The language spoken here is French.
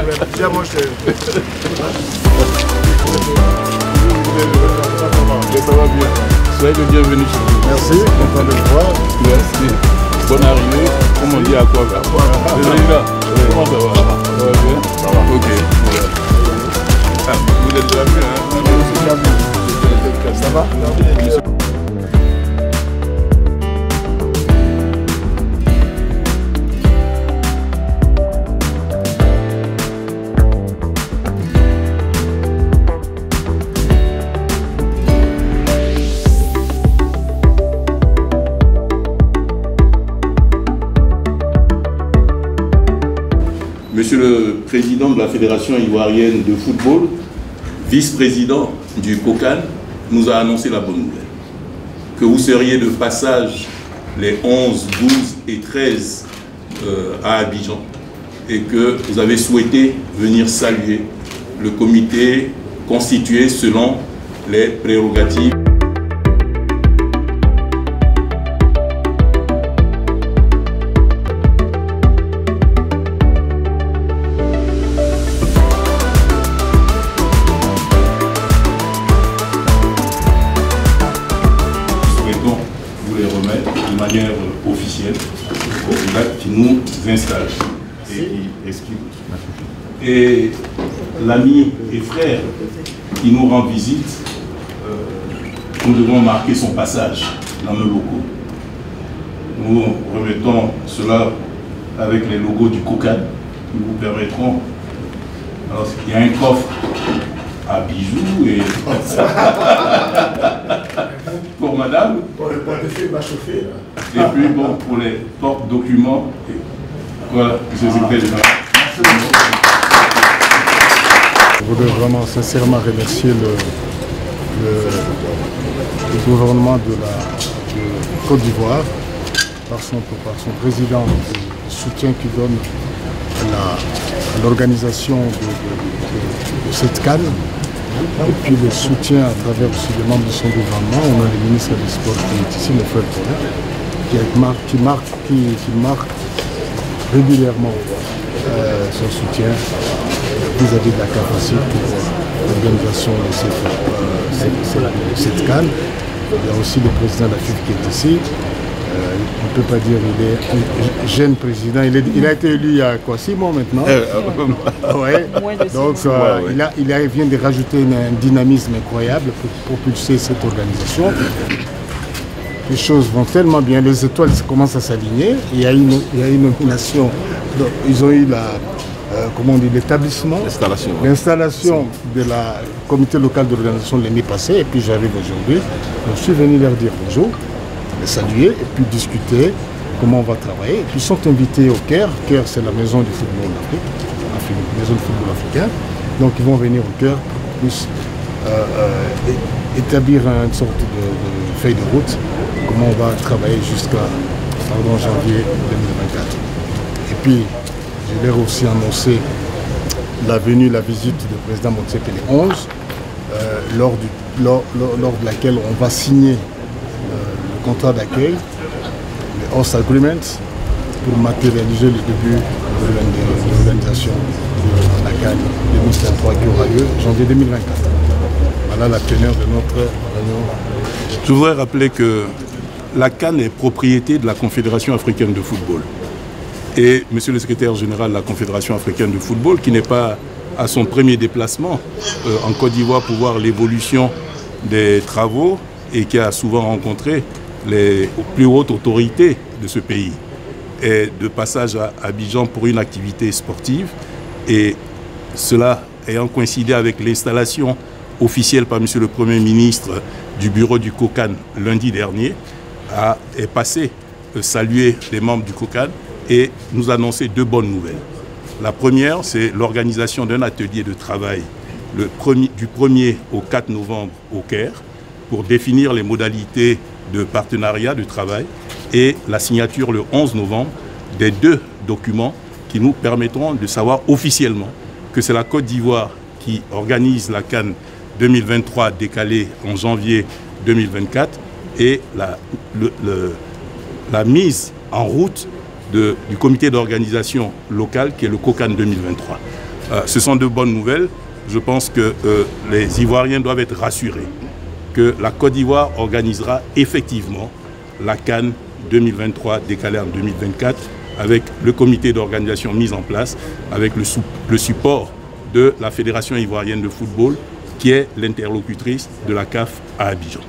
Tiens, moi, je Ça va bien. Soyez le bienvenu chez vous. Merci, content de vous voir. Merci. Bonne arrivée. Comme on dit à quoi va. Comment ça va? Ça va bien? Ça va. Ok. Voilà. Vous êtes déjà venu, hein? Ça va? Monsieur le Président de la Fédération ivoirienne de football, vice-président du COCAN, nous a annoncé la bonne nouvelle. Que vous seriez de passage les 11, 12 et 13 à Abidjan et que vous avez souhaité venir saluer le comité constitué selon les prérogatives. Vous les remettre de manière officielle au acte qui nous installe et qui explique. Et l'ami et frère qui nous rend visite, nous devons marquer son passage dans nos locaux. Nous remettons cela avec les logos du COCAN qui vous permettront. Alors, il y a un coffre à bijoux et pour madame. Pour le portefeuille m'a chauffé. Et puis bon, pour les porte-documents. Voilà, monsieur le secrétaire général. Je voudrais vraiment sincèrement remercier le gouvernement de Côte d'Ivoire par son président, le soutien qu'il donne à l'organisation de cette CAN. Et puis le soutien à travers aussi les membres de son gouvernement. On a le ministre des Sports qui est ici, le frère Paul, qui marque régulièrement son soutien vis-à-vis de la capacité pour l'organisation de cette CAN. Il y a aussi le président de la FIFA qui est ici. On ne peut pas dire qu'il est un jeune président. Il a été élu il y a quoi, 6 mois maintenant. Ouais. Donc il vient de rajouter un dynamisme incroyable pour propulser cette organisation. Les choses vont tellement bien, les étoiles commencent à s'aligner. Il y a une nomination. Donc, ils ont eu l'établissement, l'installation de la comité local d'organisation l'année passée. Et puis j'arrive aujourd'hui. Je suis venu leur dire bonjour, les saluer et puis discuter comment on va travailler. Et puis ils sont invités au Caire. Caire, c'est la maison du football d'Afrique, maison du football africain. Donc ils vont venir au Caire pour qu'on puisse établir une sorte de feuille de route, comment on va travailler jusqu'à janvier 2024. Et puis je leur ai aussi annoncé la visite du président Motsepe le 11, lors de laquelle on va signer le contrat d'accueil, le host agreement, pour matérialiser le début de l'organisation de la CAN 2023 qui aura lieu janvier 2024. Voilà la teneur de notre réunion. Je voudrais rappeler que la CAN est propriété de la Confédération africaine de football. Et monsieur le secrétaire général de la Confédération africaine de football, qui n'est pas à son premier déplacement en Côte d'Ivoire pour voir l'évolution des travaux et qui a souvent rencontré les plus hautes autorités de ce pays, est de passage à Abidjan pour une activité sportive. Et cela ayant coïncidé avec l'installation officielle par monsieur le Premier ministre du bureau du COCAN lundi dernier, est passé saluer les membres du COCAN et nous annoncer 2 bonnes nouvelles. La première, c'est l'organisation d'un atelier de travail du 1er au 4 novembre au Caire pour définir les modalités de partenariat de travail et la signature le 11 novembre des 2 documents qui nous permettront de savoir officiellement que c'est la Côte d'Ivoire qui organise la CAN 2023 décalée en janvier 2024 et la mise en route du comité d'organisation local qui est le COCAN 2023. Ce sont de bonnes nouvelles. Je pense que les Ivoiriens doivent être rassurés que la Côte d'Ivoire organisera effectivement la CAN 2023 décalée en 2024 avec le comité d'organisation mis en place, avec le support de la Fédération ivoirienne de football qui est l'interlocutrice de la CAF à Abidjan.